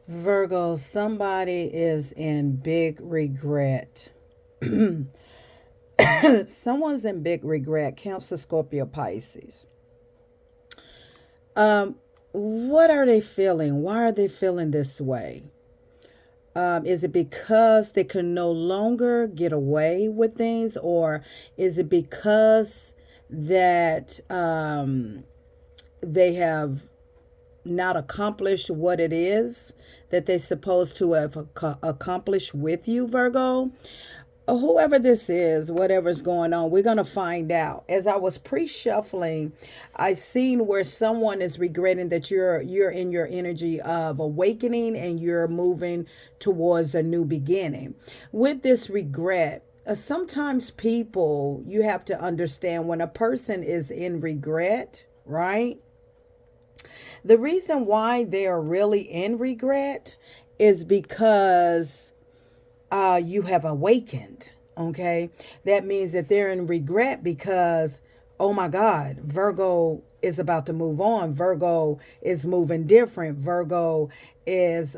Virgo, somebody is in big regret. Someone's in big regret. Cancer, Scorpio, Pisces. Um, what are they feeling? Why are they feeling this way? Is it because they can no longer get away with things, or is it because that they have not accomplished what it is that they're supposed to have accomplished with you, Virgo? Whoever this is, whatever's going on, we're going to find out. As I was pre-shuffling, I seen where someone is regretting that you're in your energy of awakening and you're moving towards a new beginning. With this regret, sometimes people, you have to understand when a person is in regret, right? The reason why they are really in regret is because you have awakened. Okay. That means that they're in regret because, oh my God, Virgo is about to move on. Virgo is moving different. Virgo is,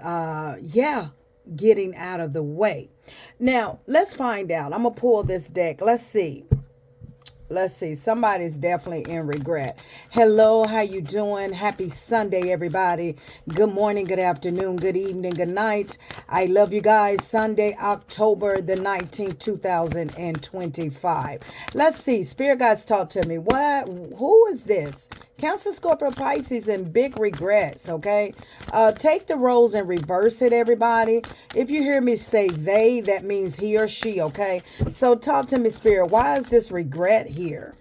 getting out of the way. Now, let's find out. I'm going to pull this deck. Let's see. Let's see. Somebody's definitely in regret. Hello, how you doing? Happy Sunday, everybody. Good morning, good afternoon, good evening, good night. I love you guys. Sunday, October the 19th, 2025. Let's see. Spirit guides talk to me. Who is this? Cancer, Scorpio, Pisces, and big regrets, okay? Take the roles and reverse it, everybody. If you hear me say they, that means he or she, okay? So talk to me, Spirit. Why is this regret here?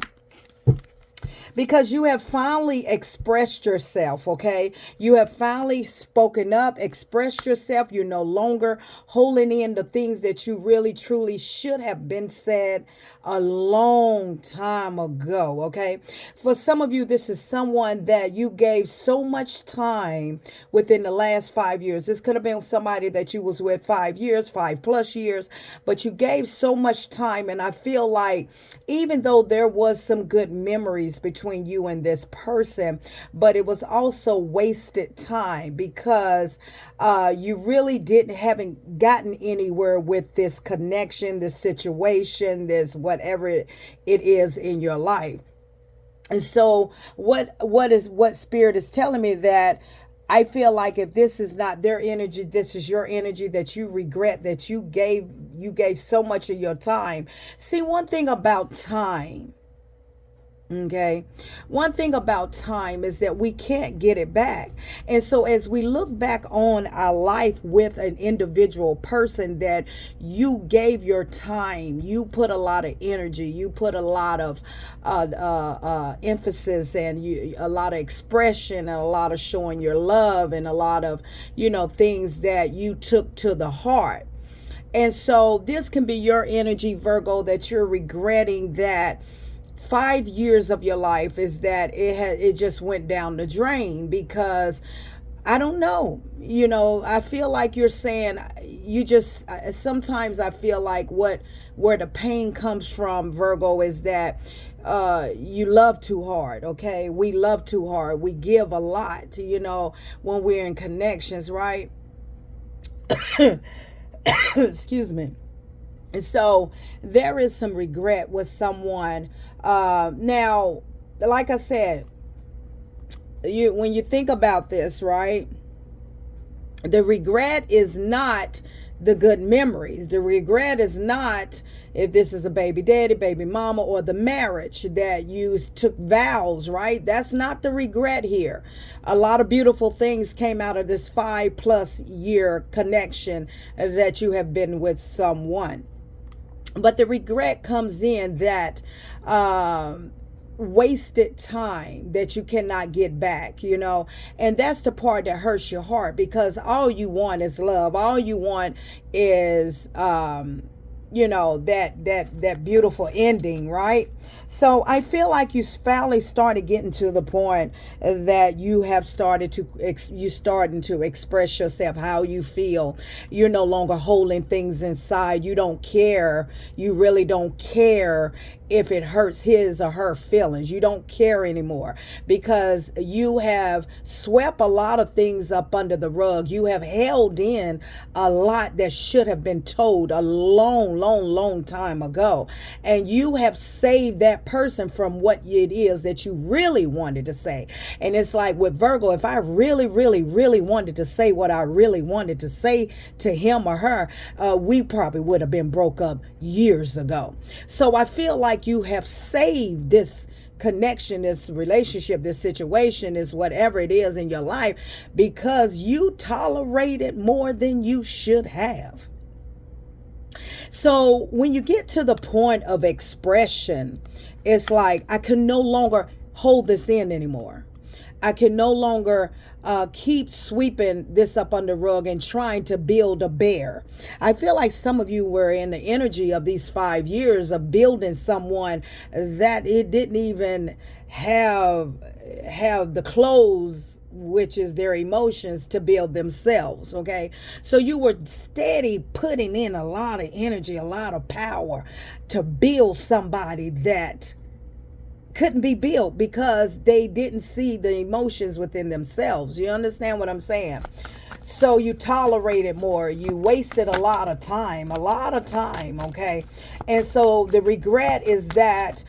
Because you have finally expressed yourself, okay? You have finally spoken up, expressed yourself. You're no longer holding in the things that you really, truly should have been said a long time ago, okay? For some of you, this is someone that you gave so much time within the last 5 years. This could have been somebody that you was with 5 years, 5+ years, but you gave so much time. And I feel like even though there was some good memories between you and this person, but it was also wasted time because you really haven't gotten anywhere with this connection, this situation, this whatever it is in your life. And so what spirit is telling me, that I feel like if this is not their energy, this is your energy, that you regret that you gave so much of your time. See, one thing about time, okay, one thing about time is that we can't get it back. And so as we look back on our life with an individual person that you gave your time, you put a lot of energy, you put a lot of emphasis, and a lot of expression, and a lot of showing your love, and a lot of things that you took to the heart. And so this can be your energy, Virgo, that you're regretting that 5 years of your life is that it just went down the drain. Because I don't know, I feel like you're saying you just sometimes I feel like where the pain comes from, Virgo, is that you love too hard. Okay, we love too hard, we give a lot, when we're in connections, right? Excuse me. And so there is some regret with someone. Now, like I said, when you think about this, right? The regret is not the good memories. The regret is not if this is a baby daddy, baby mama, or the marriage that you took vows, right? That's not the regret here. A lot of beautiful things came out of this 5+ year connection that you have been with someone. But the regret comes in that wasted time that you cannot get back, and that's the part that hurts your heart, because all you want is love. All you want is that beautiful ending, right? So I feel like you finally started getting to the point that you have started to you starting to express yourself how you feel. You're no longer holding things inside. You don't care. You really don't care if it hurts his or her feelings. You don't care anymore because you have swept a lot of things up under the rug. You have held in a lot that should have been told a long time ago. And you have saved that person from what it is that you really wanted to say. And it's like with Virgo, if I really wanted to say what I really wanted to say to him or her, we probably would have been broke up years ago. So I feel like you have saved this connection, this relationship, this situation, is whatever it is in your life, because you tolerated more than you should have. So when you get to the point of expression, it's like I can no longer hold this in anymore. I can no longer keep sweeping this up under the rug and trying to build a bear. I feel like some of you were in the energy of these 5 years of building someone that it didn't even have the clothes, which is their emotions, to build themselves. Okay, so you were steady putting in a lot of energy, a lot of power to build somebody that couldn't be built because they didn't see the emotions within themselves. You understand what I'm saying? So you tolerated more. You wasted a lot of time, okay? And so the regret is that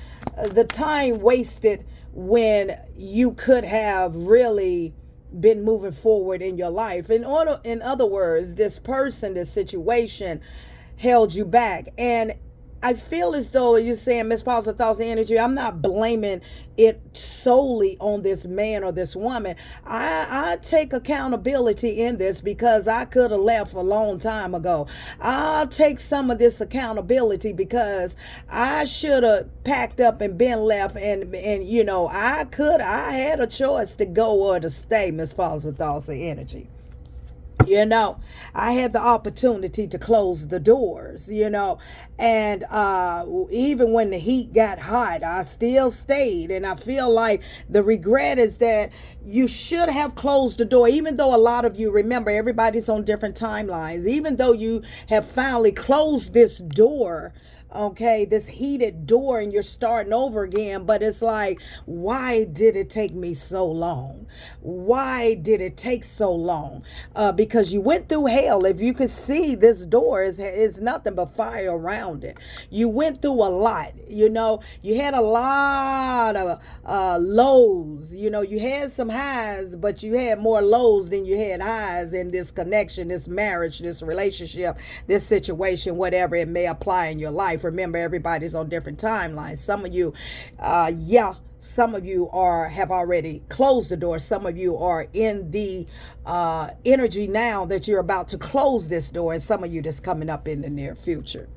the time wasted when you could have really been moving forward in your life. In other words, this person, this situation held you back. And I feel as though you're saying, Miss Positive Thoughts and Energy, I'm not blaming it solely on this man or this woman. I take accountability in this because I could have left a long time ago. I'll take some of this accountability because I should have packed up and been left, and I had a choice to go or to stay, Miss Positive Thoughts and Energy. I had the opportunity to close the doors, and even when the heat got hot, I still stayed. And I feel like the regret is that you should have closed the door, even though a lot of you, remember, everybody's on different timelines, even though you have finally closed this door, okay, this heated door, and you're starting over again. But it's like, why did it take me so long? Why did it take so long? Because you went through hell. If you could see, this door is nothing but fire around it. You went through a lot. You had a lot of lows. You had some highs, but you had more lows than you had highs in this connection, this marriage, this relationship, this situation, whatever it may apply in your life. Remember, everybody's on different timelines. Some of you, some of you have already closed the door. Some of you are in the energy now that you're about to close this door, and some of you that's coming up in the near future.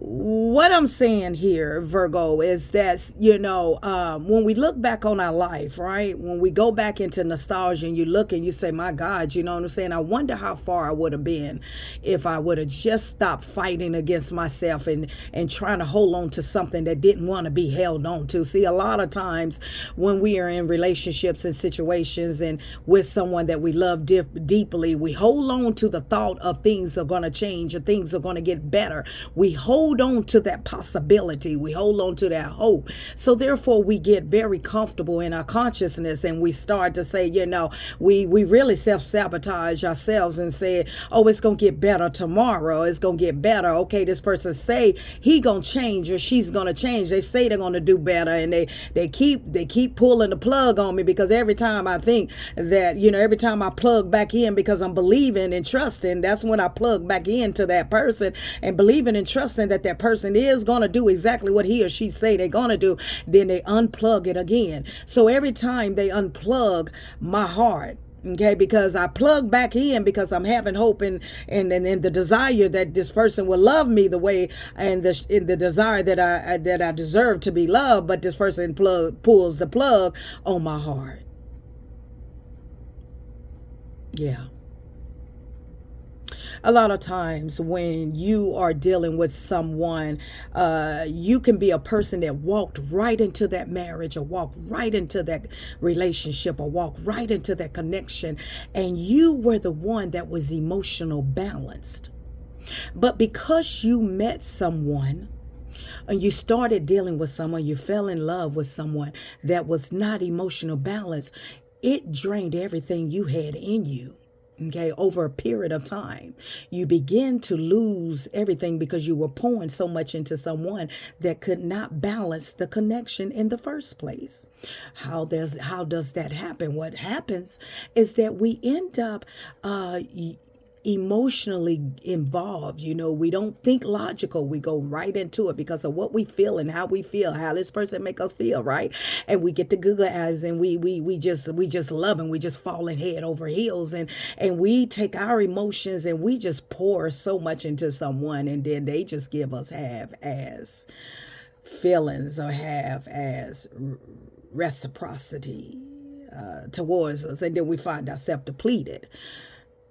What I'm saying here, Virgo, is that, when we look back on our life, right? When we go back into nostalgia and you look and you say, my God, you know what I'm saying? I wonder how far I would have been if I would have just stopped fighting against myself and trying to hold on to something that didn't want to be held on to. See, a lot of times when we are in relationships and situations and with someone that we love deeply, we hold on to the thought of things are going to change or things are going to get better. We hold on to that possibility. We hold on to that hope. So therefore we get very comfortable in our consciousness, and we start to say, we really self-sabotage ourselves and say, oh, it's going to get better tomorrow. It's going to get better. Okay, this person say he going to change or she's going to change. They say they're going to do better, and they keep pulling the plug on me, because every time I think that, every time I plug back in, because I'm believing and trusting, that's when I plug back into that person and believing and trusting that person is going to do exactly what he or she say they're going to do. Then they unplug it again. So every time they unplug my heart, okay, because I plug back in because I'm having hope and the desire that this person will love me the way, and the desire that I deserve to be loved, but this person pulls the plug on my heart. Yeah. A lot of times when you are dealing with someone, you can be a person that walked right into that marriage or walked right into that relationship or walked right into that connection, and you were the one that was emotional balanced. But because you met someone and you started dealing with someone, you fell in love with someone that was not emotional balance, it drained everything you had in you. Okay, over a period of time, you begin to lose everything because you were pouring so much into someone that could not balance the connection in the first place. How does that happen? What happens is that we end up emotionally involved. We don't think logical. We go right into it because of what we feel and how we feel, how this person make us feel, right? And we get the Google eyes, and we just love, and we just falling head over heels, and we take our emotions and we just pour so much into someone, and then they just give us half as feelings or half as reciprocity towards us, and then we find ourselves depleted.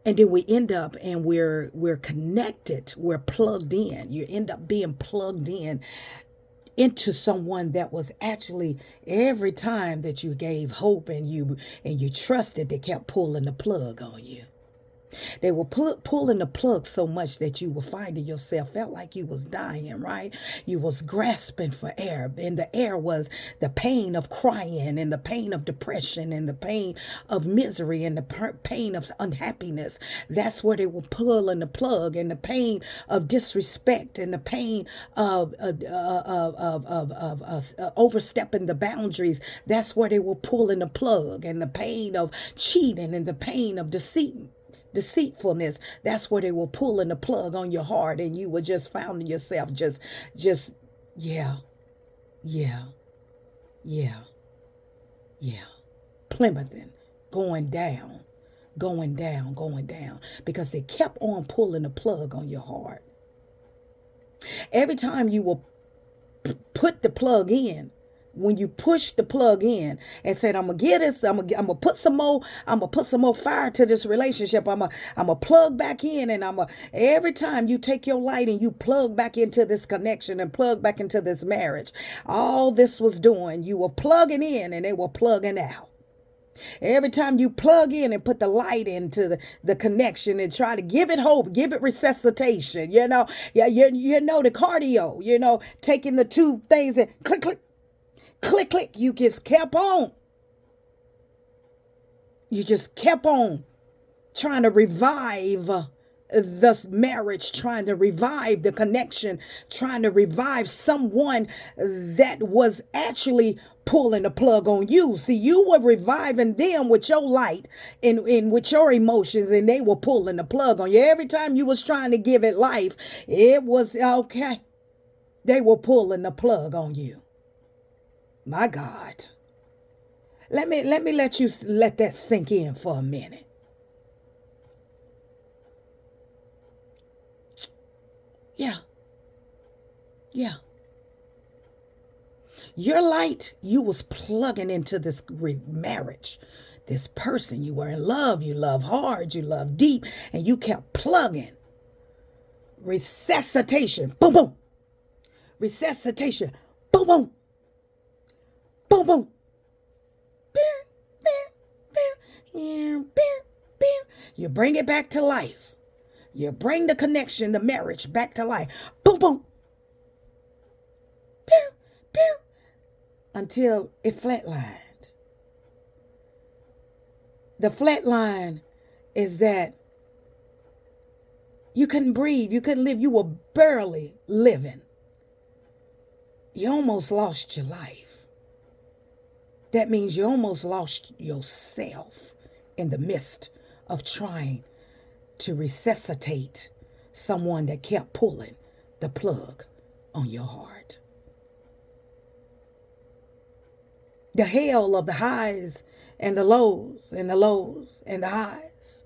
And then we end up, and we're connected, we're plugged in. You end up being plugged in into someone that was actually, every time that you gave hope and you trusted, they kept pulling the plug on you. They were pulling the plug so much that you were finding yourself, felt like you was dying, right? You was grasping for air. And the air was the pain of crying, and the pain of depression, and the pain of misery, and the pain of unhappiness. That's where they were pulling the plug, and the pain of disrespect, and the pain of overstepping the boundaries. That's where they were pulling the plug, and the pain of cheating, and the pain of deceitfulness. That's where they were pulling the plug on your heart, and you were just finding yourself just yeah, yeah, yeah, yeah, plymouthing, going down, going down, going down, because they kept on pulling the plug on your heart. Every time you will put the plug in, when you push the plug in and said, I'm gonna get this, I'm gonna put some more fire to this relationship. I'm gonna plug back in, and every time you take your light and you plug back into this connection and plug back into this marriage, all this was doing, you were plugging in and they were plugging out. Every time you plug in and put the light into the connection and try to give it hope, give it resuscitation, yeah, you know, the cardio, taking the two things and click, click, click, click. You just kept on. You just kept on trying to revive the marriage, trying to revive the connection, trying to revive someone that was actually pulling the plug on you. See, you were reviving them with your light and with your emotions, and they were pulling the plug on you. Every time you was trying to give it life, it was okay. They were pulling the plug on you. My God. Let me let you let that sink in for a minute. Yeah. Yeah. Your light, you was plugging into this marriage. This person, you were in love, you love hard, you love deep, and you kept plugging. Resuscitation. Boom, boom. Resuscitation. Boom, boom. Boom, boom. You bring it back to life. You bring the connection, the marriage back to life. Boom, boom. Until it flatlined. The flatline is that you couldn't breathe. You couldn't live. You were barely living. You almost lost your life. That means you almost lost yourself in the midst of trying to resuscitate someone that kept pulling the plug on your heart. The hell of the highs and the lows and the lows and the highs.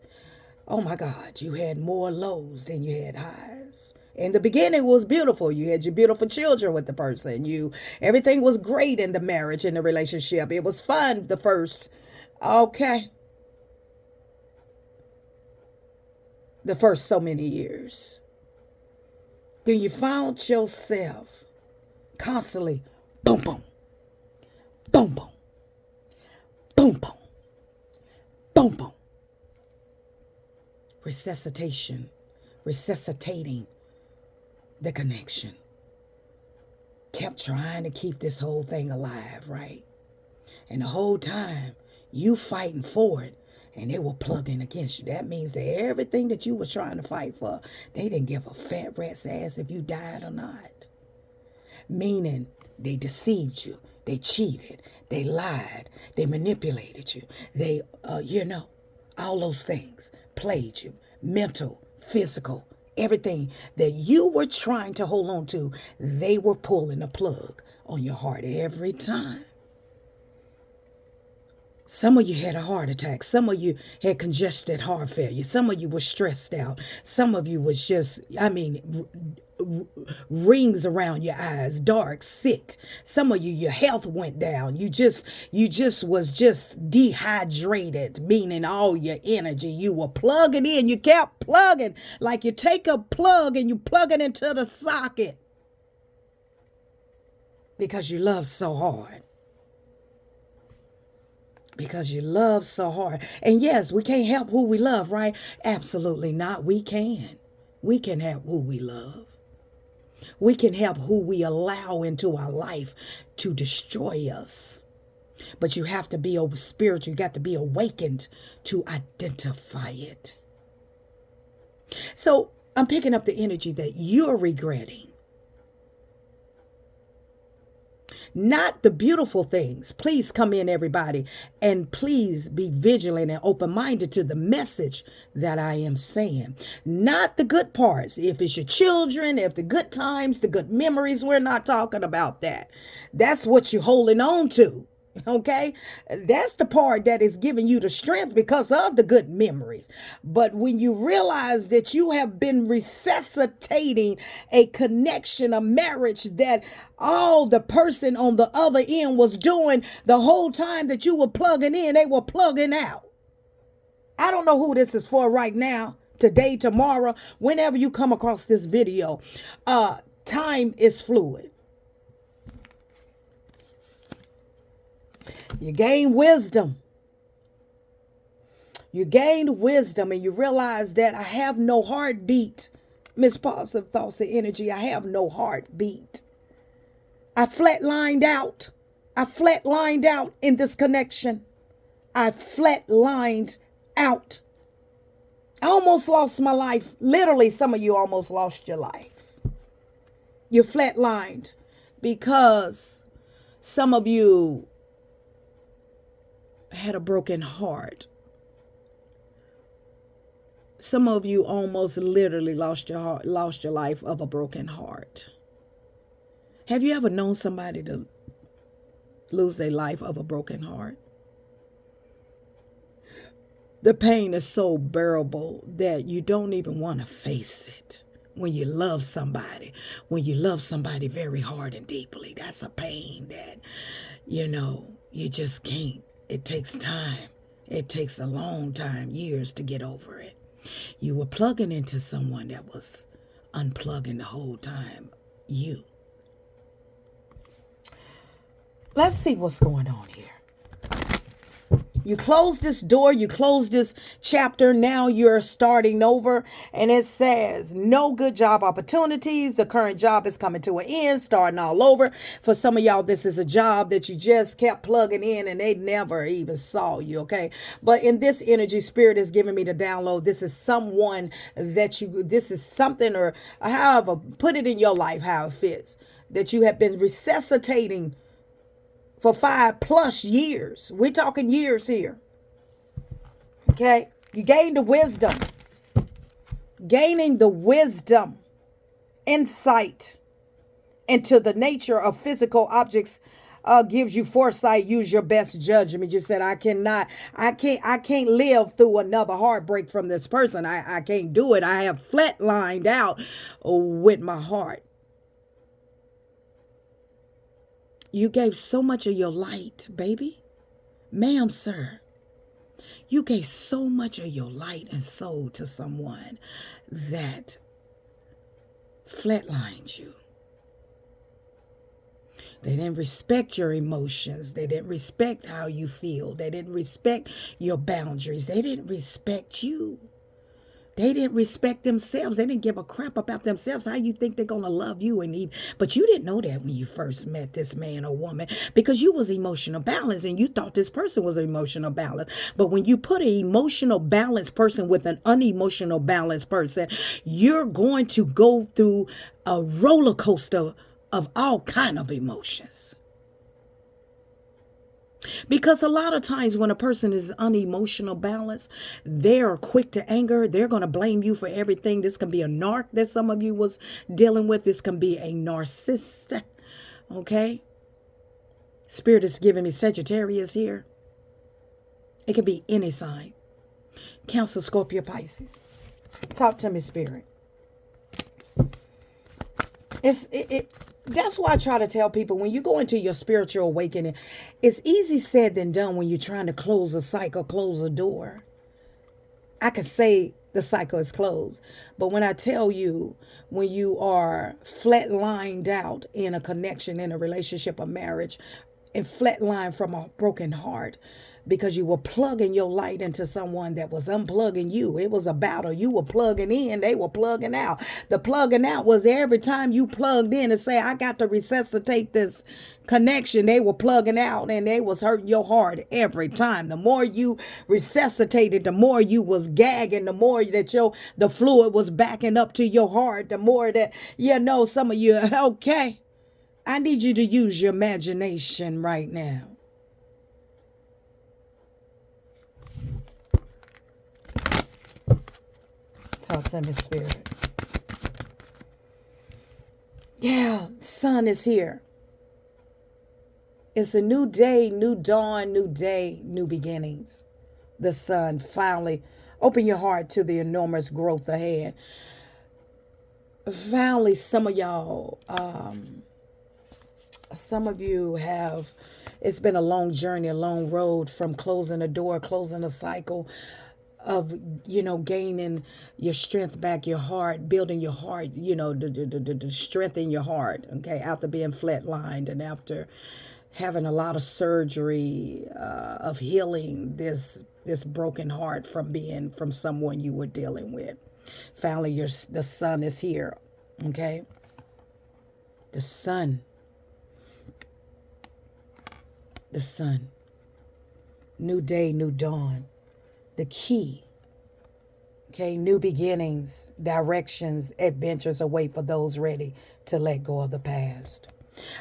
Oh my God, you had more lows than you had highs. In the beginning, it was beautiful. You had your beautiful children with the person. Everything was great in the marriage, in the relationship. It was fun the first. Okay. the first so many years. Then you found yourself constantly boom, boom, boom, boom, boom, boom, boom, boom. Resuscitating the connection. Kept trying to keep this whole thing alive, right? And the whole time, you fighting for it, and they were plugging against you. That means that everything that you were trying to fight for, they didn't give a fat rat's ass if you died or not. Meaning, they deceived you, they cheated, they lied, they manipulated you, they, all those things, played you, mental, physical, everything that you were trying to hold on to, they were pulling a plug on your heart every time. Some of you had a heart attack. Some of you had congested heart failure. Some of you were stressed out. Some of you was just, rings around your eyes, dark, sick. Some of you, your health went down. You just was just dehydrated, meaning all your energy. You were plugging in. You kept plugging like you take a plug and you plug it into the socket because you love so hard. Because you love so hard. And yes, we can't help who we love, right? Absolutely not. We can. We can help who we love. We can help who we allow into our life to destroy us. But you have to be spiritual. You got to be awakened to identify it. So I'm picking up the energy that you're regretting. Not the beautiful things. Please come in, everybody, and please be vigilant and open-minded to the message that I am saying. Not the good parts. If it's your children, if the good times, the good memories, we're not talking about that. That's what you're holding on to. Okay, that's the part that is giving you the strength because of the good memories. But when you realize that you have been resuscitating a connection, a marriage that all the person on the other end was doing the whole time that you were plugging in, they were plugging out. I don't know who this is for right now, today, tomorrow, whenever you come across this video. Time is fluid. You gain wisdom. You gained wisdom and you realize that I have no heartbeat. Miss Positive Thoughts and Energy, I have no heartbeat. I flatlined out. I flatlined out in this connection. I flatlined out. I almost lost my life. Literally, some of you almost lost your life. You flatlined because some of you had a broken heart. Some of you almost literally lost your heart, lost your life of a broken heart. Have you ever known somebody to lose their life of a broken heart? The pain is so bearable that you don't even want to face it. When you love somebody very hard and deeply, that's a pain that, you just can't. It takes time. It takes a long time, years to get over it. You were plugging into someone that was unplugging the whole time. You. Let's see what's going on here. You close this door, you close this chapter, now you're starting over. And it says, no good job opportunities. The current job is coming to an end, starting all over. For some of y'all, this is a job that you just kept plugging in and they never even saw you, okay? But in this energy, Spirit is giving me the download. This is someone this is something, or however, put it in your life how it fits, that you have been resuscitating for 5+ years. We're talking years here. Okay? You gained the wisdom. Gaining the wisdom, insight into the nature of physical objects gives you foresight. Use your best judgment. You said, I can't live through another heartbreak from this person. I can't do it. I have flatlined out with my heart. You gave so much of your light, baby. Ma'am, sir. You gave so much of your light and soul to someone that flatlined you. They didn't respect your emotions. They didn't respect how you feel. They didn't respect your boundaries. They didn't respect you. They didn't respect themselves. They didn't give a crap about themselves. How you think they're going to love you and eat? But you didn't know that when you first met this man or woman, because you was emotional balance and you thought this person was emotional balance. But when you put an emotional balanced person with an unemotional balanced person, you're going to go through a roller coaster of all kind of emotions. Because a lot of times when a person is unemotional balanced, they're quick to anger. They're going to blame you for everything. This can be a narc that some of you was dealing with. This can be a narcissist. Okay. Spirit is giving me Sagittarius here. It can be any sign. Cancer, Scorpio, Pisces. Talk to me, Spirit. That's why I try to tell people, when you go into your spiritual awakening, it's easy said than done when you're trying to close a cycle, close a door. I can say the cycle is closed, but when I tell you, when you are flatlined out in a connection, in a relationship, a marriage, and flatlined from a broken heart, because you were plugging your light into someone that was unplugging you. It was a battle. You were plugging in, they were plugging out. The plugging out was every time you plugged in and say, I got to resuscitate this connection, they were plugging out, and they was hurting your heart every time. The more you resuscitated, the more you was gagging, the more that the fluid was backing up to your heart, the more that, some of you, okay, I need you to use your imagination right now. Talk to me, Spirit. Yeah, sun is here. It's a new day, new dawn, new day, new beginnings. The sun finally. Open your heart to the enormous growth ahead. Finally, some of y'all, some of you have, it's been a long journey, a long road from closing a door, closing a cycle of, gaining your strength back, your heart, building your heart, the strength in your heart, okay, after being flatlined and after having a lot of surgery of healing this broken heart from someone you were dealing with. Finally, the sun is here, okay? The sun. New day, new dawn. The key, okay, new beginnings, directions, adventures await for those ready to let go of the past.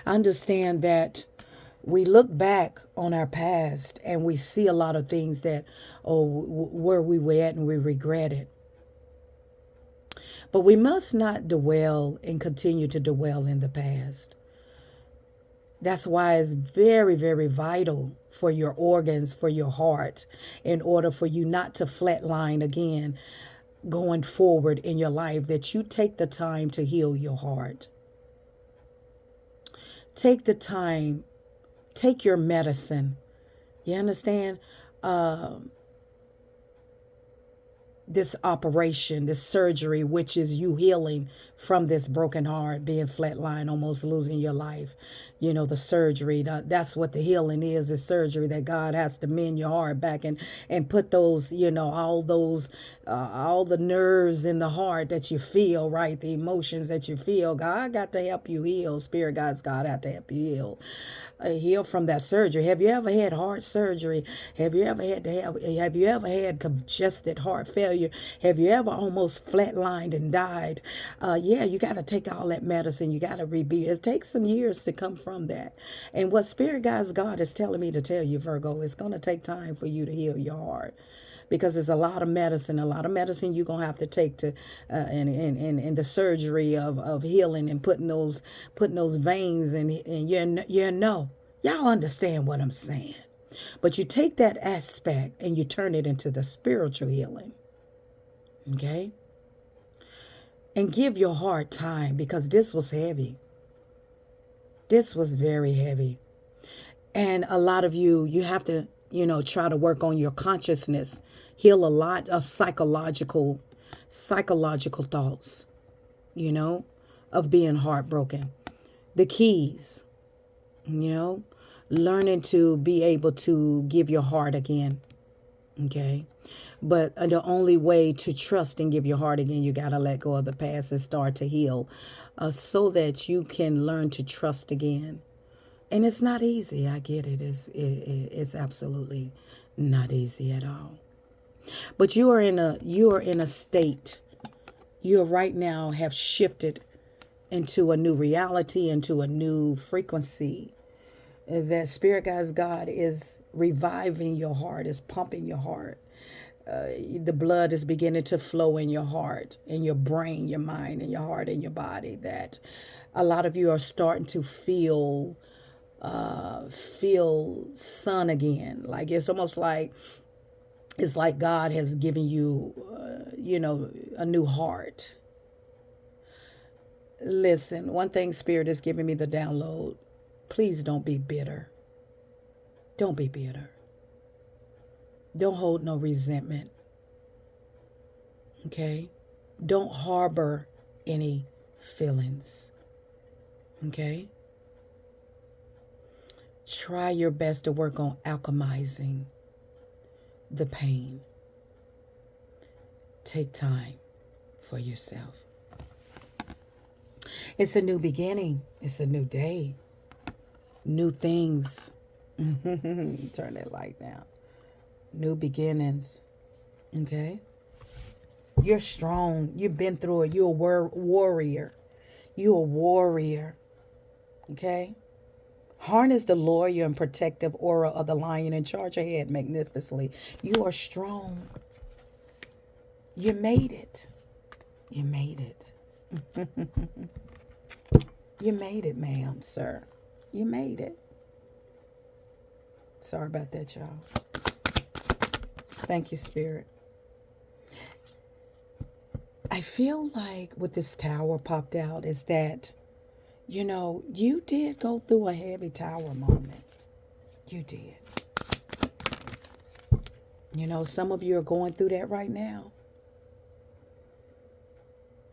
Understand that we look back on our past and we see a lot of things that, where we were at and we regret it. But we must not dwell and continue to dwell in the past. That's why it's very, very vital for your organs, for your heart, in order for you not to flatline again going forward in your life, that you take the time to heal your heart. Take the time, take your medicine. You understand? This operation, this surgery, which is you healing from this broken heart, being flatline, almost losing your life. The surgery, that's what the healing is surgery, that God has to mend your heart back and put those, all the nerves in the heart that you feel, right? The emotions that you feel. God got to help you heal. Spirit guides, God have to help you heal from that surgery. Have you ever had heart surgery? Have you ever had congested heart failure? Have you ever almost flatlined and died? You got to take all that medicine. You got to rebuild. It takes some years to come from that. And what Spirit Guides God is telling me to tell you, Virgo, it's going to take time for you to heal your heart. Because there's a lot of medicine you're going to have to take to in the surgery of healing and putting those veins and y'all understand what I'm saying. But you take that aspect and you turn it into the spiritual healing. Okay? And give your heart time, because this was heavy. This was very heavy. And a lot of you have to try to work on your consciousness, heal a lot of psychological thoughts, of being heartbroken. The keys, learning to be able to give your heart again. Okay. But the only way to trust and give your heart again, you got to let go of the past and start to heal, so that you can learn to trust again. And it's not easy. I get it. It's absolutely not easy at all. But you are in a state. You right now have shifted into a new reality, into a new frequency. That Spirit Guides God is reviving your heart, is pumping your heart. The blood is beginning to flow in your heart, in your brain, your mind, and your heart, and your body. That a lot of you are starting to feel sun again. Like it's almost like God has given you, a new heart. Listen, one thing Spirit is giving me the download. Please don't be bitter. Don't be bitter. Don't hold no resentment. Okay? Don't harbor any feelings. Okay? Try your best to work on alchemizing the pain. Take time for yourself. It's a new beginning. It's a new day. New things. Turn that light down. New beginnings. Okay? You're strong. You've been through it. You're a warrior. You're a warrior. Okay? Harness the loyal and protective aura of the lion and charge ahead magnificently. You are strong. You made it. You made it. You made it, ma'am, sir. You made it. Sorry about that, y'all. Thank you, Spirit. I feel like what this tower popped out is that, you did go through a heavy tower moment. You did. Some of you are going through that right now.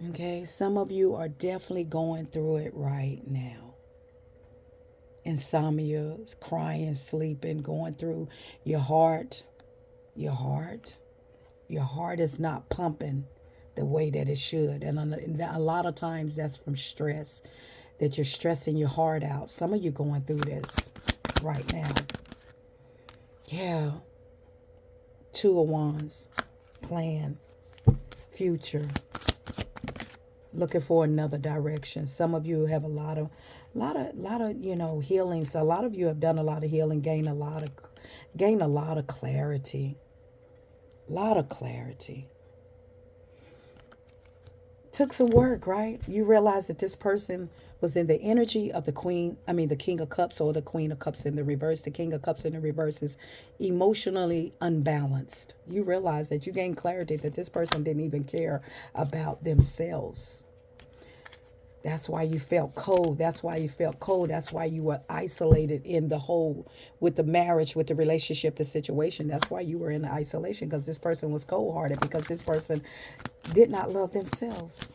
Okay, some of you are definitely going through it right now. Insomnia, crying, sleeping, going through your heart. Your heart is not pumping the way that it should. And a lot of times that's from stress, that you're stressing your heart out. Some of you going through this right now. Yeah. 2 of Wands, plan, future, looking for another direction. Some of you have a lot of healings. A lot of you have done a lot of healing, gained a lot of clarity. A lot of clarity. Took some work, right? You realize that this person was in the energy of the King of Cups, or the Queen of Cups in the reverse. The King of Cups in the reverse is emotionally unbalanced. You realize that you gained clarity that this person didn't even care about themselves. That's why you felt cold. That's why you were isolated in the whole, with the marriage, with the relationship, the situation. That's why you were in isolation, because this person was cold-hearted, because this person did not love themselves.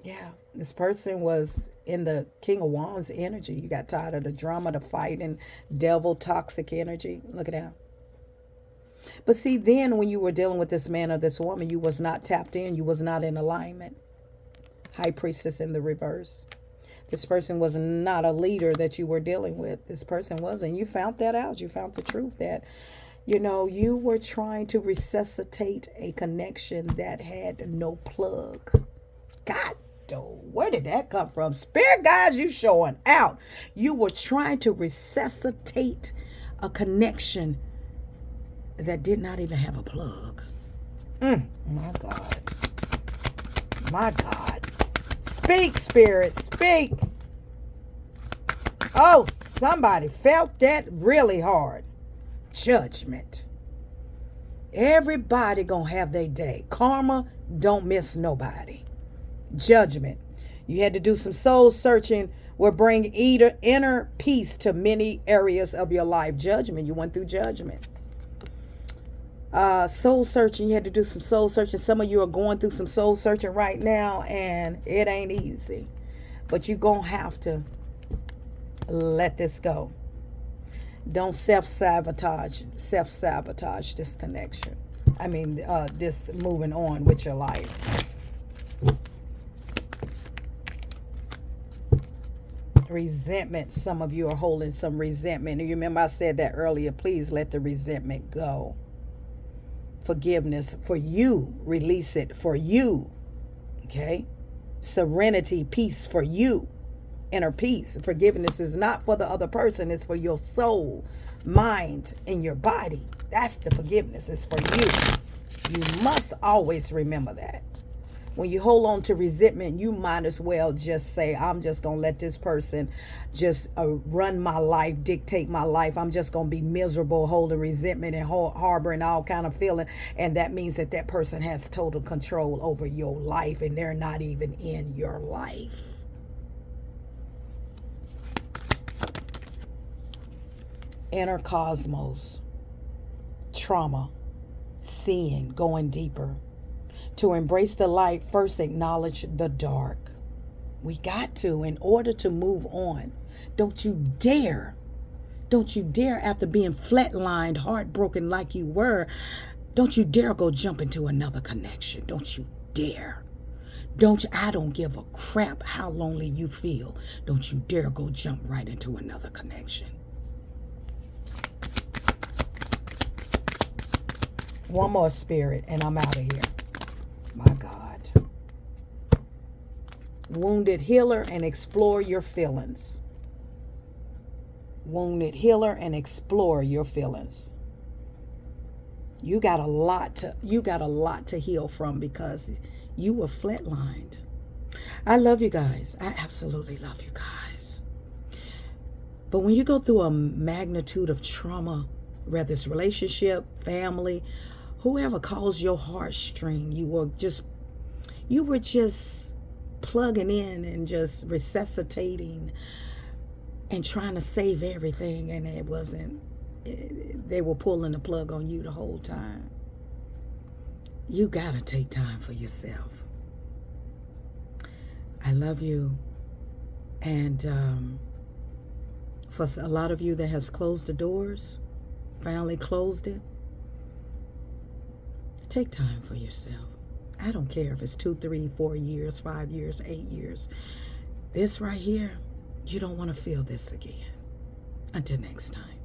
Yeah, this person was in the King of Wands energy. You got tired of the drama, the fighting, devil, toxic energy. Look at that. But see, then when you were dealing with this man or this woman, you was not tapped in. You was not in alignment. High Priestess in the reverse. This person was not a leader that you were dealing with. This person was, and you found that out. You found the truth that, you were trying to resuscitate a connection that had no plug. God, where did that come from? Spirit guys, you showing out. You were trying to resuscitate a connection that did not even have a plug. My God. My God. Speak, Spirit, speak. Oh, somebody felt that really hard. Judgment. Everybody gonna have their day. Karma don't miss nobody. Judgment. You had to do some soul searching will bring inner peace to many areas of your life. Judgment, you went through judgment. Soul searching, you had to do some soul searching. Some of you are going through some soul searching right now, and it ain't easy. But you're going to have to let this go. Don't self-sabotage this connection. This moving on with your life. Resentment. Some of you are holding some resentment. And you remember I said that earlier. Please let the resentment go. Forgiveness for you. Release it for you. Okay? Serenity, peace for you. Inner peace. Forgiveness is not for the other person. It's for your soul, mind, and your body. That's the forgiveness. It's for you. You must always remember that. When you hold on to resentment, you might as well just say, I'm just going to let this person just run my life, dictate my life. I'm just going to be miserable, holding resentment and harboring all kind of feeling. And that means that that person has total control over your life, and they're not even in your life. Inner cosmos, trauma, seeing, going deeper. To embrace the light, first acknowledge the dark. We got to, in order to move on. Don't you dare after being flatlined, heartbroken like you were, don't you dare go jump into another connection. Don't you dare. I don't give a crap how lonely you feel. Don't you dare go jump right into another connection. One more, Spirit, and I'm out of here. My God. Wounded healer, and explore your feelings. Wounded healer, and explore your feelings. You got a lot to heal from, because you were flatlined. I love you guys. I absolutely love you guys. But when you go through a magnitude of trauma, whether it's relationship, family, whoever calls your heartstring, you were just plugging in and just resuscitating and trying to save everything, and they were pulling the plug on you the whole time. You gotta take time for yourself. I love you. And for a lot of you that has closed the doors, finally closed it, take time for yourself. I don't care if it's 2, 3, 4 years, 5 years, 8 years. This right here, you don't want to feel this again. Until next time.